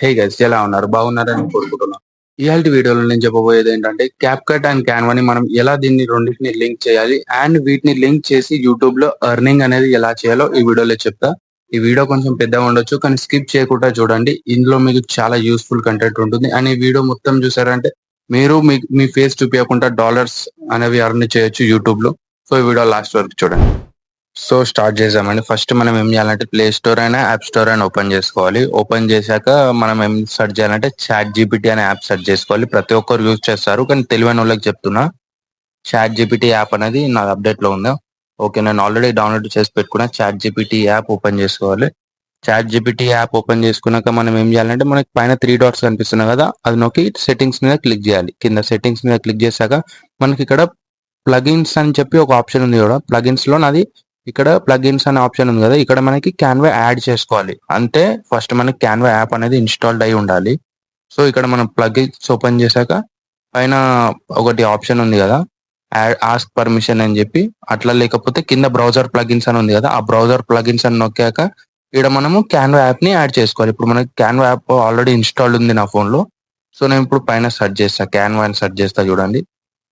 Hey guys, ఎలా ఉన్నారు? బాగున్నారని కోరుకుంటున్నాను. ఇయాల్టి వీడియోలో నేను చెప్పబోయేది ఏంటంటే క్యాప్కట్ అండ్ క్యాన్వాని మనం ఎలా దీన్ని రెండింటిని లింక్ చేయాలి అండ్ వీటిని లింక్ చేసి యూట్యూబ్ లో ఎర్నింగ్ అనేది ఎలా చేయాలో ఈ వీడియోలో చెప్తా. ఈ వీడియో కొంచెం పెద్దగా ఉండొచ్చు కానీ స్కిప్ చేయకుండా చూడండి. ఇందులో మీకు చాలా యూస్ఫుల్ కంటెంట్ ఉంటుంది అండ్ ఈ వీడియో మొత్తం చూసారంటే మీరు మీ ఫేస్ చూపించకుండా డాలర్స్ అనేవి ఎర్న్ చేయొచ్చు యూట్యూబ్ లో. సో ఈ వీడియో లాస్ట్ వరకు చూడండి. సో స్టార్ట్ చేద్దామండి. ఫస్ట్ మనం ఏం చేయాలంటే ప్లే స్టోర్ అయినా యాప్ స్టోర్ అయినా ఓపెన్ చేసుకోవాలి. ఓపెన్ చేశాక మనం ఏం సెర్చ్ చేయాలంటే చాట్ జీపీటీ అనే యాప్ సెర్చ్ చేసుకోవాలి. ప్రతి ఒక్కరు యూజ్ చేస్తారు కానీ తెలియని వాళ్ళకి చెప్తున్నా. చాట్ జీపీటీ యాప్ అనేది నా అప్డేట్ లో ఉంది. ఓకే, నేను ఆల్రెడీ డౌన్లోడ్ చేసి పెట్టుకున్నా. చాట్ జీపీటీ యాప్ ఓపెన్ చేసుకోవాలి. చాట్ జీపీటీ యాప్ ఓపెన్ చేసుకున్నాక మనం ఏం చేయాలంటే మనకి పైన త్రీ డాట్స్ కనిపిస్తున్నాయి కదా, అది నొక్కి సెట్టింగ్స్ మీద క్లిక్ చేయాలి. కింద సెట్టింగ్స్ మీద క్లిక్ చేశాక మనకి ఇక్కడ ప్లగిన్స్ అని చెప్పి ఒక ఆప్షన్ ఉంది కూడా, ప్లగిన్స్ లో నాది ఇక్కడ ప్లగిన్స్ అనే ఆప్షన్ ఉంది కదా, ఇక్కడ మనకి క్యాన్వా యాడ్ చేసుకోవాలి. అంటే ఫస్ట్ మనకి క్యాన్వా యాప్ అనేది ఇన్స్టాల్డ్ అయి ఉండాలి. సో ఇక్కడ మనం ప్లగిన్స్ ఓపెన్ చేశాక పైన ఒకటి ఆప్షన్ ఉంది కదా, ఆస్క్ పర్మిషన్ అని చెప్పి, అట్లా లేకపోతే కింద బ్రౌజర్ ప్లగిన్స్ అని ఉంది కదా, ఆ బ్రౌజర్ ప్లగిన్స్ అని నొక్కాక ఇక్కడ మనము క్యాన్వా యాప్ ని యాడ్ చేసుకోవాలి. ఇప్పుడు మనకి క్యాన్వా యాప్ ఆల్రెడీ ఇన్స్టాల్డ్ ఉంది నా ఫోన్ లో. సో నేను ఇప్పుడు పైన సెర్చ్ చేస్తా, క్యాన్వా అని సెర్చ్ చేస్తా. చూడండి,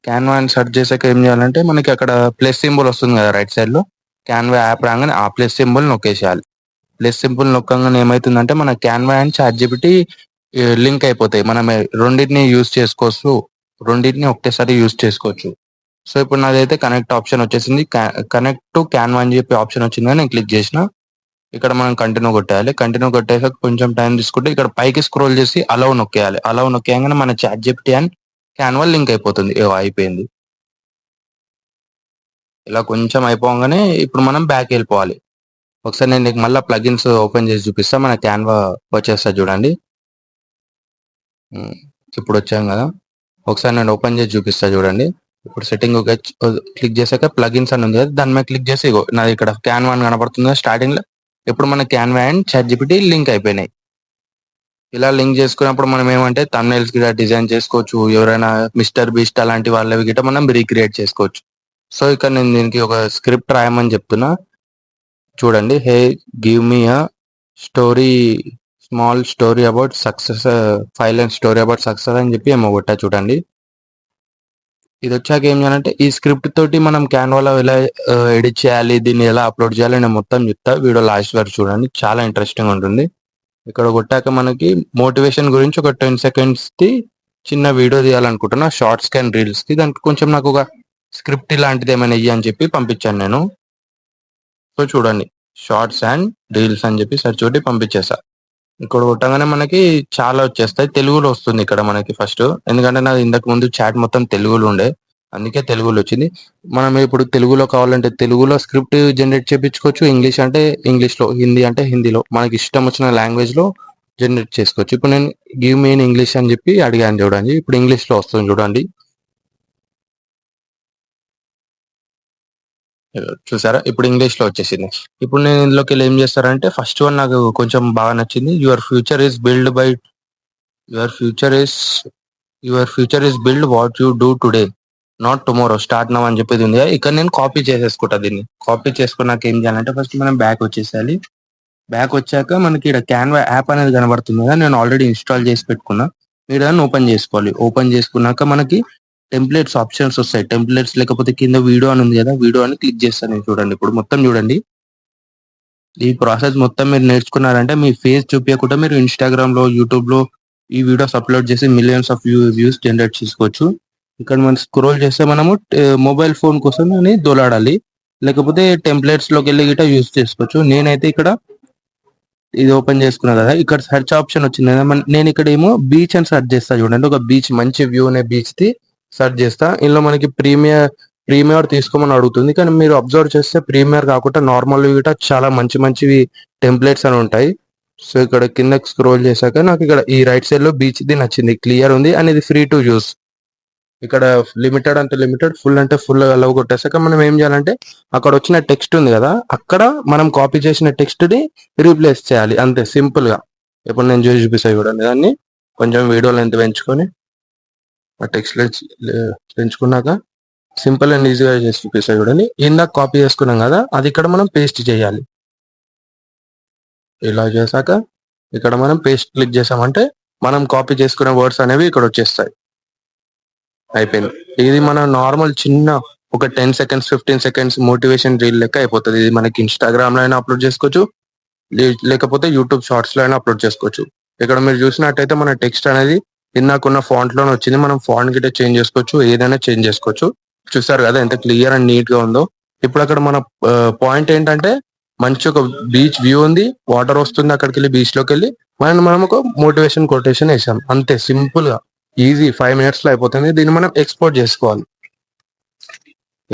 క్యాన్వా అని సెర్చ్ చేశాక ఏం చేయాలంటే మనకి అక్కడ ప్లస్ సింబల్ వస్తుంది కదా రైట్ సైడ్ లో, క్యాన్వా యాప్ రాగానే ఆ ప్లస్ సింబల్ నొక్కేసేయాలి. ప్లస్ సింబల్ నొక్కగానే ఏమైతుందంటే మన Canva and ChatGPT link అయిపోతాయి. మనం రెండింటిని యూజ్ చేసుకోవచ్చు, రెండింటిని ఒకటేసారి యూజ్ చేసుకోవచ్చు. సో ఇప్పుడు నాదైతే కనెక్ట్ ఆప్షన్ వచ్చేసింది. కనెక్ట్ టు క్యాన్వా అని చెప్పి ఆప్షన్ వచ్చింది కానీ నేను క్లిక్ చేసిన. ఇక్కడ మనం కంటిన్యూ కొట్టేయాలి. కంటిన్యూ కొట్టేసాక కొంచెం టైం తీసుకుంటే ఇక్కడ పైకి స్క్రోల్ చేసి అలౌ నొక్కేయాలి. అలౌ నొక్కేయగానే మన ChatGPT and Canva link అయిపోతుంది. అయిపోయింది. ఇలా కొంచెం అయిపోగానే ఇప్పుడు మనం బ్యాక్ వెళ్ళిపోవాలి. ఒకసారి నేను నీకు మళ్ళీ ప్లగిన్స్ ఓపెన్ చేసి చూపిస్తా. మన క్యాన్వా వచ్చేస్తా చూడండి. ఇప్పుడు వచ్చాం కదా, ఒకసారి నేను ఓపెన్ చేసి చూపిస్తా చూడండి. ఇప్పుడు సెట్టింగ్ క్లిక్ చేశాక ప్లగిన్స్ అని ఉంది కదా, దాని మీద క్లిక్ చేసి నాది ఇక్కడ క్యాన్వా అని కనబడుతుంది స్టార్టింగ్ లో. ఇప్పుడు మన Canva and ChatGPT link అయిపోయినాయి. ఇలా లింక్ చేసుకున్నప్పుడు మనం ఏమంటే థంబ్నెయిల్స్ గిట్ట డిజైన్ చేసుకోవచ్చు. ఎవరైనా మిస్టర్ బీస్ట్ అలాంటి వాళ్ళవి గిట్ట మనం రీక్రియేట్ చేసుకోవచ్చు. సో ఇక్కడ నేను దీనికి ఒక స్క్రిప్ట్ రాయమని చెప్తున్నా. చూడండి, hey give me a story, small story about success, fail and story about success అని చెప్పి ఏమో కొట్టా. చూడండి, ఇది వచ్చాక ఏం చేయాలంటే ఈ స్క్రిప్ట్ తోటి మనం క్యాన్వాలో ఎలా ఎడిట్ చేయాలి, దీన్ని ఎలా అప్లోడ్ చేయాలి నేను మొత్తం చెప్తా. వీడియో లాస్ట్ వరకు చూడండి, చాలా ఇంట్రెస్టింగ్ ఉంటుంది. ఇక్కడ కొట్టాక మనకి మోటివేషన్ గురించి ఒక 10 సెకండ్స్ కి చిన్న వీడియో తీయాలనుకుంటున్నా, షార్ట్స్ కి అండ్ రీల్స్ కి. దానికి కొంచెం నాకు ఒక స్క్రిప్ట్ ఇలాంటిది ఏమైనా ఇయ్యి అని చెప్పి పంపించాను నేను. సో చూడండి, షార్ట్స్ అండ్ రీల్స్ అని చెప్పి సెర్చ్ కొట్టి పంపించేసా. ఇక్కడ కొట్టగానే మనకి చాలా వచ్చేస్తాయి. తెలుగులో వస్తుంది ఇక్కడ మనకి ఫస్ట్, ఎందుకంటే నాది ఇంతకు ముందు చాట్ మొత్తం తెలుగులో ఉండే, అందుకే తెలుగులో వచ్చింది. మనం ఇప్పుడు తెలుగులో కావాలంటే తెలుగులో స్క్రిప్ట్ జనరేట్ చేయించుకోవచ్చు. ఇంగ్లీష్ అంటే ఇంగ్లీష్ లో, హిందీ అంటే హిందీలో, మనకి ఇష్టం వచ్చిన లాంగ్వేజ్ లో జనరేట్ చేసుకోవచ్చు. ఇప్పుడు నేను గివ్ మీ ఇన్ ఇంగ్లీష్ అని చెప్పి అడిగాను చూడండి, ఇప్పుడు ఇంగ్లీష్ లో వస్తుంది చూడండి. చూసారా, ఇప్పుడు ఇంగ్లీష్ లో వచ్చేసింది. ఇప్పుడు నేను ఇందులోకి వెళ్ళి ఏం చేస్తారంటే ఫస్ట్ వన్ నాకు కొంచెం బాగా నచ్చింది. Your future is build by, your future is your future is build what you do today not tomorrow, start now అని చెప్పేది ఉంది. ఇక్కడ నేను కాపీ చేసేసుకుంటా. దీన్ని కాపీ చేసుకున్నాక ఏం చేయాలంటే ఫస్ట్ మనం బ్యాక్ వచ్చేసేయాలి. బ్యాక్ వచ్చాక మనకి ఇక్కడ క్యాన్వా యాప్ అనేది కనబడుతుంది కదా, నేను ఆల్రెడీ ఇన్స్టాల్ చేసి పెట్టుకున్నా. మీరు దాన్ని ఓపెన్ చేసుకోవాలి. ఓపెన్ చేసుకున్నాక మనకి టెంప్లెట్స్ ఆప్షన్స్ వస్తాయి. టెంప్లెట్స్ లేకపోతే కింద వీడియో అని ఉంది కదా, వీడియో అని క్లిక్ చేస్తాను నేను. చూడండి, ఇప్పుడు మొత్తం చూడండి. ఈ ప్రాసెస్ మొత్తం మీరు నేర్చుకున్నారంటే మీ ఫేస్ చూపించకుండా మీరు ఇన్స్టాగ్రామ్ లో, యూట్యూబ్ లో ఈ వీడియోస్ అప్లోడ్ చేసి మిలియన్స్ ఆఫ్ వ్యూస్ జనరేట్ చేసుకోవచ్చు. ఇక్కడ మనం స్క్రోల్ చేస్తే మనము మొబైల్ ఫోన్ కోసం అని దోలాడాలి, లేకపోతే టెంప్లెట్స్ లోకి వెళ్ళి గిట్ట యూస్ చేసుకోవచ్చు. నేనైతే ఇక్కడ ఇది ఓపెన్ చేసుకున్నా కదా, ఇక్కడ సెర్చ్ ఆప్షన్ వచ్చింది కదా, నేను ఇక్కడ ఏమో బీచ్ అని సెర్చ్ చేస్తా. చూడండి, ఒక బీచ్, మంచి వ్యూ అనే బీచ్ ది సెర్చ్ చేస్తా. ఇందులో మనకి ప్రీమియర్ తీసుకోమని అడుగుతుంది, కానీ మీరు అబ్జర్వ్ చేస్తే ప్రీమియర్ కాకుండా నార్మల్ గిట్ట చాలా మంచి మంచివి టెంప్లెట్స్ అని ఉంటాయి. సో ఇక్కడ కిందకి స్క్రోల్ చేశాక నాకు ఇక్కడ ఈ రైట్ సైడ్ లో బీచ్ ది నచ్చింది, క్లియర్ ఉంది అండ్ ఇది ఫ్రీ టు యూస్. ఇక్కడ లిమిటెడ్ అంటే లిమిటెడ్, ఫుల్ అంటే ఫుల్ అలవ్ కొట్టేసాక మనం ఏం చేయాలంటే అక్కడ వచ్చిన టెక్స్ట్ ఉంది కదా, అక్కడ మనం కాపీ చేసిన టెక్స్ట్ ని రీప్లేస్ చేయాలి, అంతే సింపుల్ గా. ఇప్పుడు నేను చూసి చూపిస్తాను చూడండి. దాన్ని కొంచెం వీడియో లెంత్ పెంచుకొని ఆ టెక్స్ట్ పెంచుకున్నాక సింపుల్ అండ్ ఈజీగా చేసి చూపిస్తాయి చూడండి. ఇందాక కాపీ చేసుకున్నాం కదా, అది ఇక్కడ మనం పేస్ట్ చేయాలి. ఇలా చేశాక ఇక్కడ మనం పేస్ట్ క్లిక్ చేసామంటే మనం కాపీ చేసుకునే వర్డ్స్ అనేవి ఇక్కడ వచ్చేస్తాయి. అయిపోయింది. ఇది మన నార్మల్ చిన్న ఒక 10 సెకండ్స్ 15 సెకండ్స్ మోటివేషన్ రీల్ లెక్క అయిపోతుంది. ఇది మనకి ఇన్స్టాగ్రామ్ లో అయినా అప్లోడ్ చేసుకోవచ్చు, లేకపోతే యూట్యూబ్ షార్ట్స్ లో అయినా అప్లోడ్ చేసుకోవచ్చు. ఇక్కడ మీరు చూసినట్టయితే మన టెక్స్ట్ అనేది ఇందాకున్న ఫాంట్ లోనే వచ్చింది. మనం ఫాంట్ గిట్ట చేంజ్ చేసుకోవచ్చు, ఏదైనా చేంజ్ చేసుకోవచ్చు. చూసారు కదా ఎంత క్లియర్ అండ్ నీట్ గా ఉందో. ఇప్పుడు అక్కడ మన పాయింట్ ఏంటంటే మంచి ఒక బీచ్ వ్యూ ఉంది, వాటర్ వస్తుంది, అక్కడికి వెళ్ళి బీచ్ లోకి వెళ్ళి మనం ఒక మోటివేషన్ కొటేషన్ వేసాం. అంతే సింపుల్ గా ఈజీ 5 minutes లో అయిపోతుంది. దీన్ని మనం ఎక్స్పోర్ట్ చేసుకోవాలి.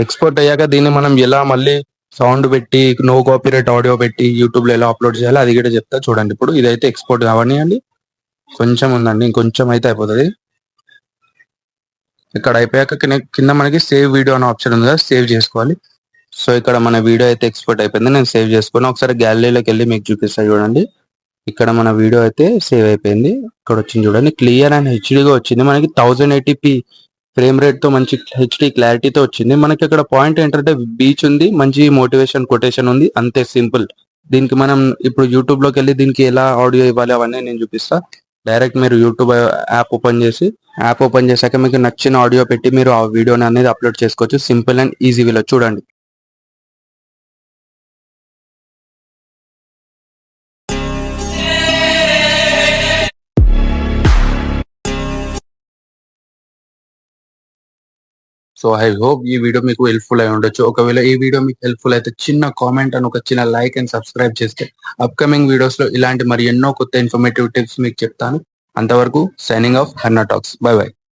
ఎక్స్పోర్ట్ అయ్యాక దీన్ని మనం ఎలా మళ్ళీ సౌండ్ పెట్టి నో కాపీరైట్ ఆడియో పెట్టి యూట్యూబ్ లో ఎలా అప్లోడ్ చేయాలి అది కూడా చెప్తా చూడండి. ఇప్పుడు ఇదైతే ఎక్స్పోర్ట్ కావనియండి, కొంచెం ఉందండి, ఇంకొంచెం అయితే అయిపోతుంది. ఇక్కడ అయిపోయాక కింద మనకి సేవ్ వీడియో అనే ఆప్షన్ ఉంది కదా, సేవ్ చేసుకోవాలి. సో ఇక్కడ మన వీడియో అయితే ఎక్స్పోర్ట్ అయిపోయింది. నేను సేవ్ చేసుకుని ఒకసారి గ్యాలరీలోకి వెళ్ళి మీకు చూపిస్తాను చూడండి. ఇక్కడ మన వీడియో అయితే సేవ్ అయిపోయింది. ఇక్కడ వచ్చింది చూడండి, క్లియర్ అండ్ హెచ్డీగా వచ్చింది. మనకి 1080p ఫ్రేమ్ రేట్ తో మంచి హెచ్డి క్లారిటీతో వచ్చింది. మనకి ఇక్కడ పాయింట్ ఏంటంటే బీచ్ ఉంది, మంచి మోటివేషన్ కొటేషన్ ఉంది, అంతే సింపుల్. దీనికి మనం ఇప్పుడు యూట్యూబ్ లోకి వెళ్ళి దీనికి ఎలా ఆడియో ఇవ్వాలి అవన్నీ నేను చూపిస్తా. డైరెక్ట్ మీరు యూట్యూబ్ యాప్ ఓపెన్ చేశాక మీకు నచ్చిన ఆడియో పెట్టి మీరు ఆ వీడియోని అనేది అప్లోడ్ చేసుకోవచ్చు. సింపుల్ అండ్ ఈజీ వేలో చూడండి. సో ఐ హోప్ ఈ వీడియో మీకు హెల్ప్ఫుల్ అయి ఉండొచ్చు. ఒకవేళ ఈ వీడియో మీకు హెల్ప్ఫుల్ అయితే చిన్న కామెంట్ అండ్ ఒక చిన్న లైక్ అండ్ సబ్స్క్రైబ్ చేస్తే అప్కమింగ్ వీడియోస్ లో ఇలాంటి మరి ఎన్నో కొత్త ఇన్ఫర్మేటివ్ టిప్స్ మీకు చెప్తాను. అంతవరకు signing off Hannah talks. By by.